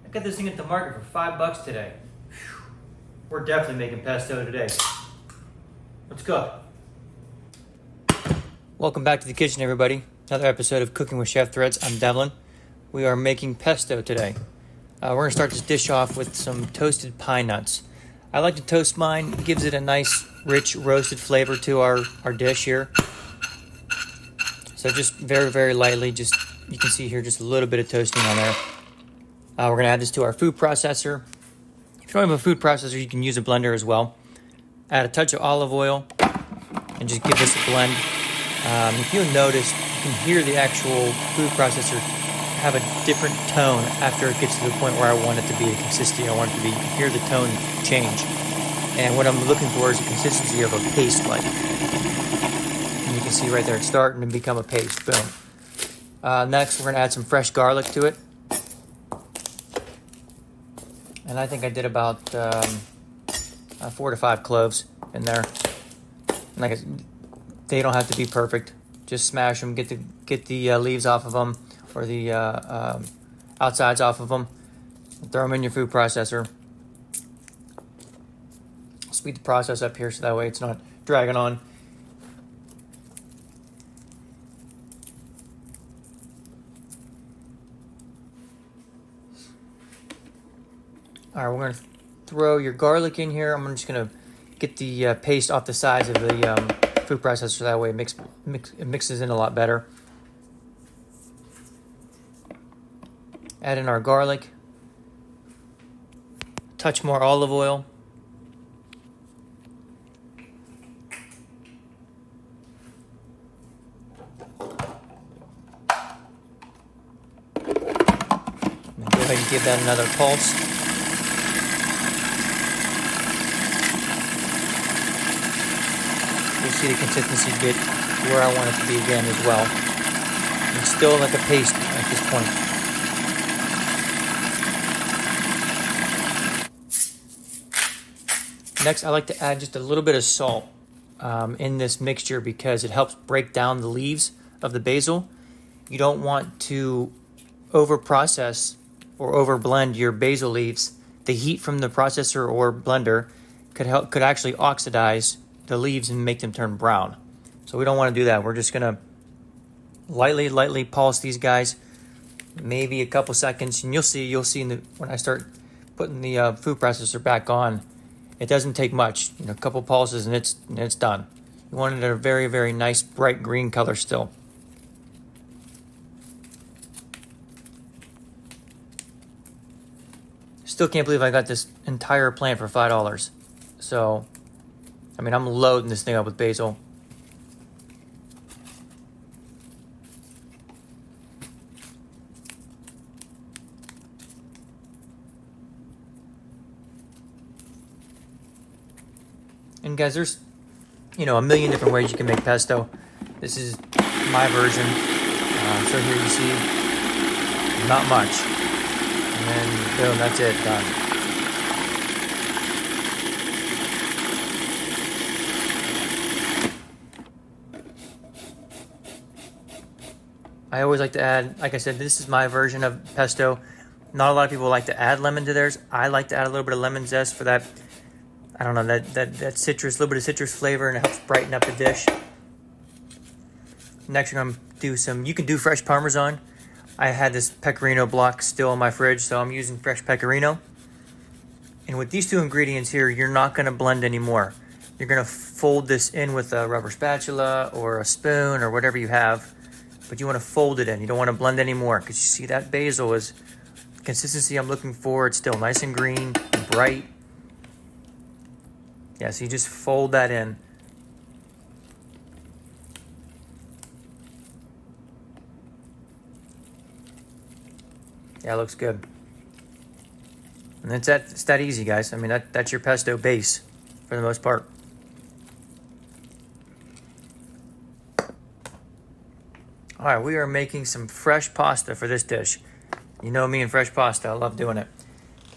I got this thing at the market for $5 today. Whew. We're definitely making pesto today. Let's cook. Welcome back to the kitchen, everybody. Another episode of Cooking with Chef Threads. I'm Devlin. We are making pesto today. We're going to start this dish off with some toasted pine nuts. I like to toast mine. It gives it a nice, rich, roasted flavor to our dish here. So just very, very lightly, you can see here just a little bit of toasting on there. We're going to add this to our food processor. If you don't have a food processor, you can use a blender as well. Add a touch of olive oil and just give this a blend. If you'll notice, you can hear the actual food processor have a different tone after it gets to the point where I want it to be, the consistency I want it to be. You can hear the tone change. And what I'm looking for is a consistency of a paste-like. And you can see right there, it's starting to become a paste. Boom. Next, we're going to add some fresh garlic to it. And I think I did about 4 to 5 cloves in there. And they don't have to be perfect. Just smash them, get the leaves off of them, or the outsides off of them. Throw them in your food processor. Speed the process up here so that way it's not dragging on. All right, we're going to throw your garlic in here. I'm just going to get the paste off the sides of the food processor so that way it mixes in a lot better. Add in our garlic. Touch more olive oil. And go ahead and give that another pulse. You'll see the consistency get where I want it to be again as well. It's still like a paste at this point. Next, I like to add just a little bit of salt in this mixture because it helps break down the leaves of the basil. You don't want to over-process or over-blend your basil leaves. The heat from the processor or blender could actually oxidize the leaves and make them turn brown. So we don't want to do that. We're just gonna lightly pulse these guys, maybe a couple seconds, and you'll see when I start putting the food processor back on, it doesn't take much. A couple pulses and it's done. You want it a very, very nice bright green color still. Still can't believe I got this entire plant for $5. So I'm loading this thing up with basil. And guys, there's, a million different ways you can make pesto. This is my version. So here you see, not much. And then, boom, that's it, done. I always like to add, like I said, this is my version of pesto. Not a lot of people like to add lemon to theirs. I like to add a little bit of lemon zest for that, I don't know, that citrus, little bit of citrus flavor, and it helps brighten up the dish. Next, we're going to do you can do fresh Parmesan. I had this Pecorino block still in my fridge, so I'm using fresh Pecorino. And with these two ingredients here, you're not going to blend anymore. You're going to fold this in with a rubber spatula or a spoon or whatever you have. But you want to fold it in. You don't want to blend anymore because you see that basil is consistency I'm looking for. It's still nice and green and bright. Yeah, so you just fold that in. Yeah, it looks good. And it's that easy, guys. That's your pesto base for the most part. All right, we are making some fresh pasta for this dish. You know me and fresh pasta. I love doing it.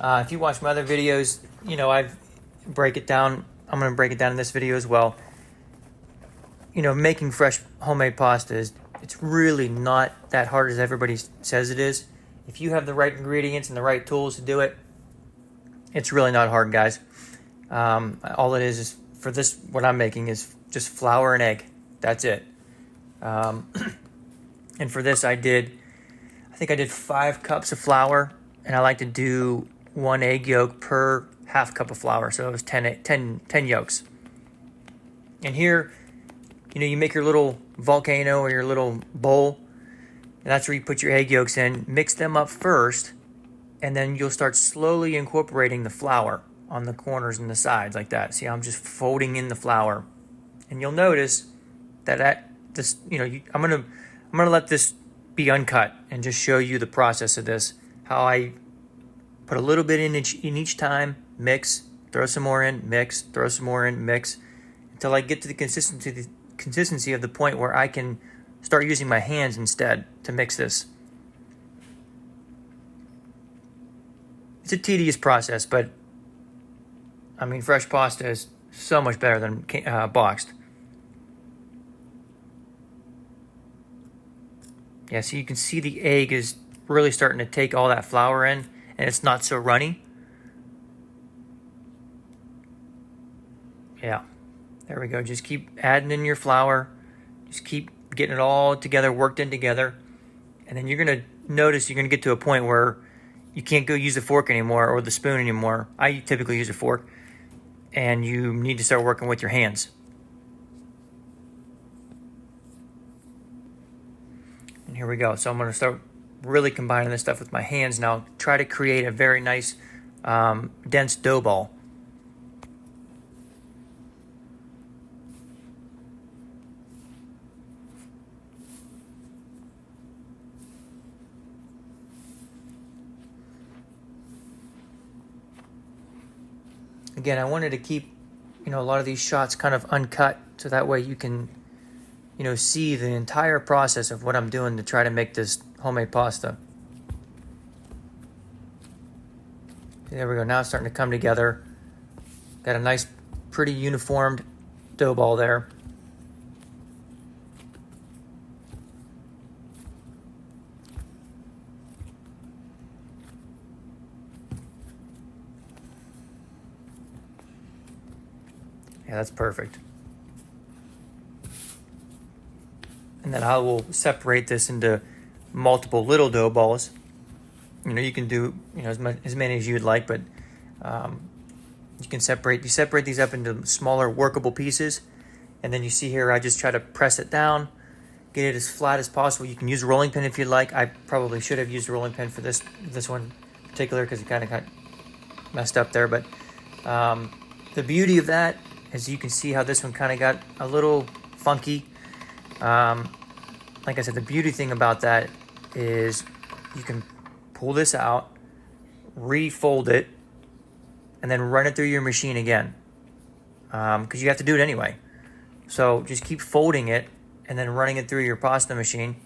If you watch my other videos, I break it down. I'm going to break it down in this video as well. Making fresh homemade pasta it's really not that hard as everybody says it is. If you have the right ingredients and the right tools to do it, it's really not hard, guys. All it is for this, what I'm making is just flour and egg. That's it. And for this, I think I did 5 cups of flour, and I like to do 1 egg yolk per half cup of flour. So it was 10 yolks. And here, you make your little volcano or your little bowl, and that's where you put your egg yolks in. Mix them up first, and then you'll start slowly incorporating the flour on the corners and the sides like that. See, I'm just folding in the flour, and you'll notice that I'm gonna let this be uncut and just show you the process of this. How I put a little bit in each time, mix, throw some more in, mix, throw some more in, mix, until I get to the consistency of the point where I can start using my hands instead to mix this. It's a tedious process, but I mean, fresh pasta is so much better than boxed. Yeah, so you can see the egg is really starting to take all that flour in, and it's not so runny. Yeah, there we go. Just keep adding in your flour. Just keep getting it all together, worked in together. And then you're going to notice you're going to get to a point where you can't go use the fork anymore or the spoon anymore. I typically use a fork. And you need to start working with your hands. And here we go. So I'm going to start really combining this stuff with my hands now. Try to create a very nice, dense dough ball. Again, I wanted to keep, a lot of these shots kind of uncut, so that way you can, see the entire process of what I'm doing to try to make this homemade pasta. There we go. Now it's starting to come together. Got a nice, pretty uniformed dough ball there. Yeah, that's perfect. And then I will separate this into multiple little dough balls. You can do as many as you'd like, but you can separate these up into smaller workable pieces. And then you see here, I just try to press it down, get it as flat as possible. You can use a rolling pin if you'd like. I probably should have used a rolling pin for this one in particular because it kind of got messed up there. But the beauty of that is you can see how this one kind of got a little funky. Like I said, the beauty thing about that is you can pull this out, refold it, and then run it through your machine again. Because you have to do it anyway. So just keep folding it and then running it through your pasta machine.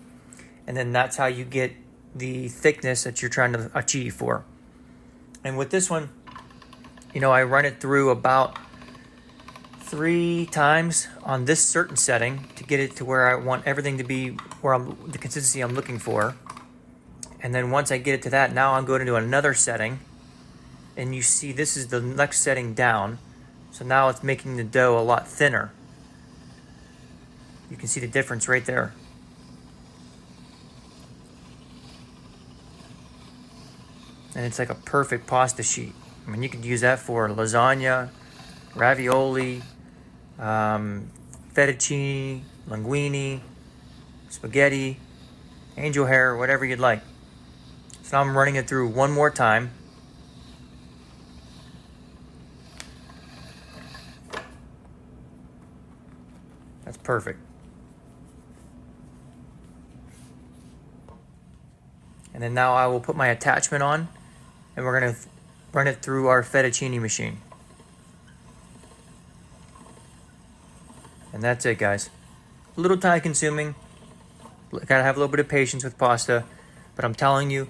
And then that's how you get the thickness that you're trying to achieve for. And with this one, I run it through about 3 times on this certain setting to get it to where I want everything to be, where the consistency I'm looking for. And then once I get it to that, now I'm going to do another setting. And you see this is the next setting down. So now it's making the dough a lot thinner. You can see the difference right there. And it's like a perfect pasta sheet. I mean, you could use that for lasagna, ravioli, fettuccine, linguine, spaghetti, angel hair, whatever you'd like. So I'm running it through one more time. That's perfect. And then now I will put my attachment on, and we're going to run it through our fettuccine machine. And that's it, guys. A little time consuming. Gotta have a little bit of patience with pasta. But I'm telling you,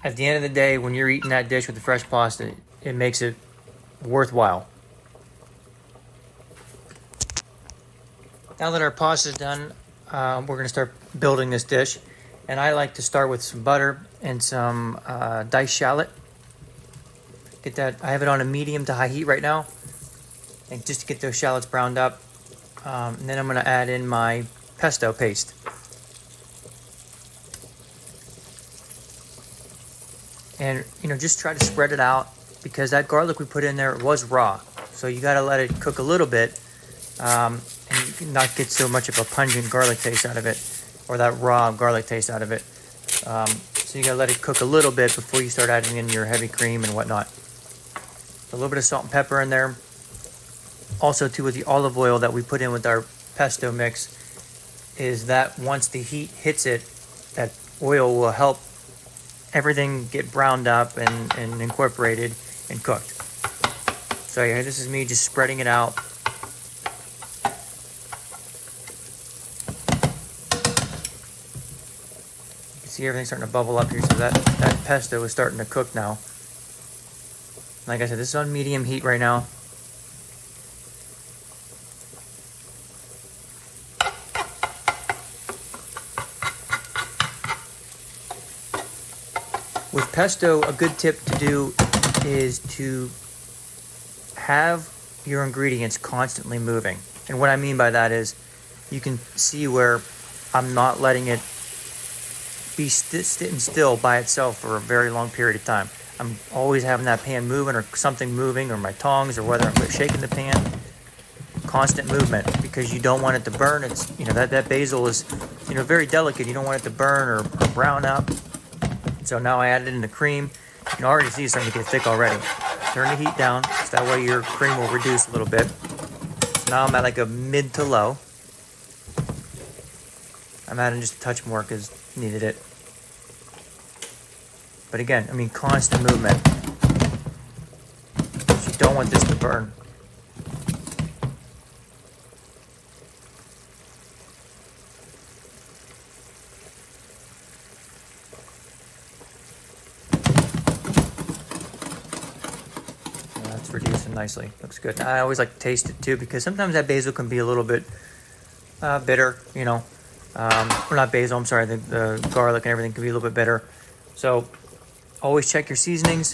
at the end of the day, when you're eating that dish with the fresh pasta, it makes it worthwhile. Now that our pasta is done, we're going to start building this dish. And I like to start with some butter and some diced shallot. Get that. I have it on a medium to high heat right now, and just to get those shallots browned up. And then I'm going to add in my pesto paste. And just try to spread it out, because that garlic we put in there was raw, so you got to let it cook a little bit, and not get so much of a pungent garlic taste out of it, or that raw garlic taste out of it. So you got to let it cook a little bit before you start adding in your heavy cream and whatnot. A little bit of salt and pepper in there. Also, too, with the olive oil that we put in with our pesto mix, is that once the heat hits it, that oil will help everything get browned up and incorporated and cooked. So yeah, this is me just spreading it out. You can see everything starting to bubble up here, so that pesto is starting to cook now. Like I said, this is on medium heat right now. With pesto, a good tip to do is to have your ingredients constantly moving. And what I mean by that is, you can see where I'm not letting it be sitting still by itself for a very long period of time. I'm always having that pan moving, or something moving, or my tongs, or whether I'm shaking the pan. Constant movement, because you don't want it to burn. It's that basil is very delicate. You don't want it to burn or brown up. So now I added in the cream. You can already see it's starting to get thick already. Turn the heat down, so that way your cream will reduce a little bit. So now I'm at like a mid to low. I'm adding just a touch more because needed it. But again, constant movement. You don't want this to burn. That's reducing nicely. Looks good. I always like to taste it too, because sometimes that basil can be a little bit bitter, or not basil, I'm sorry, the garlic and everything can be a little bit bitter. So always check your seasonings.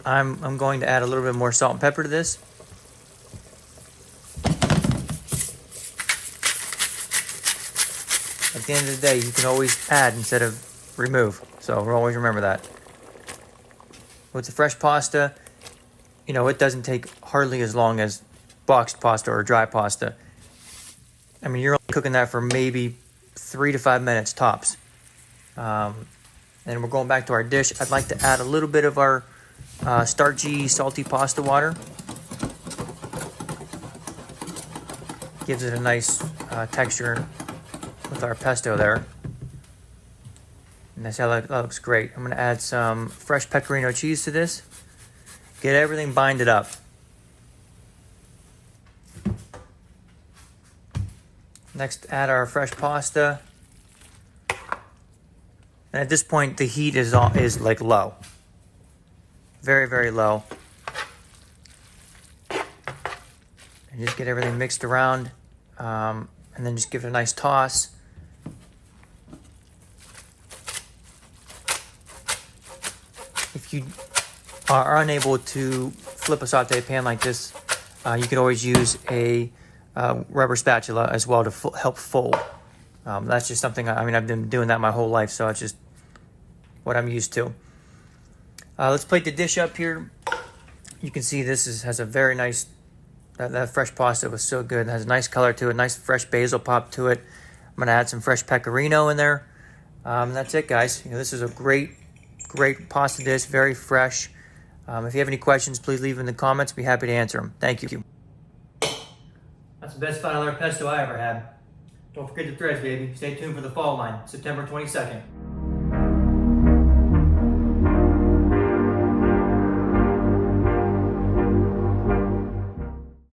I'm going to add a little bit more salt and pepper to this. At the end of the day, you can always add instead of remove. So we'll always remember that. With the fresh pasta, it doesn't take hardly as long as boxed pasta or dry pasta. You're only cooking that for maybe 3 to 5 minutes tops. And we're going back to our dish. I'd like to add a little bit of our starchy, salty pasta water. Gives it a nice texture with our pesto there. And that looks great. I'm going to add some fresh Pecorino cheese to this. Get everything binded up. Next, add our fresh pasta. And at this point, the heat is like low. Very, very low. And just get everything mixed around. And then just give it a nice toss. If you are unable to flip a saute pan like this, you can always use a rubber spatula as well to help fold. That's just something, I've been doing that my whole life, so it's just what I'm used to. Let's plate the dish up here. You can see this has a very nice, that fresh pasta was so good. It has a nice color to it, nice fresh basil pop to it. I'm going to add some fresh pecorino in there. And that's it, guys. This is a great pasta dish, very fresh. If you have any questions, please leave them in the comments. I'd be happy to answer them. Thank you. That's the best $5 pesto I ever had. Don't forget the threads, baby. Stay tuned for the fall line, September 22nd.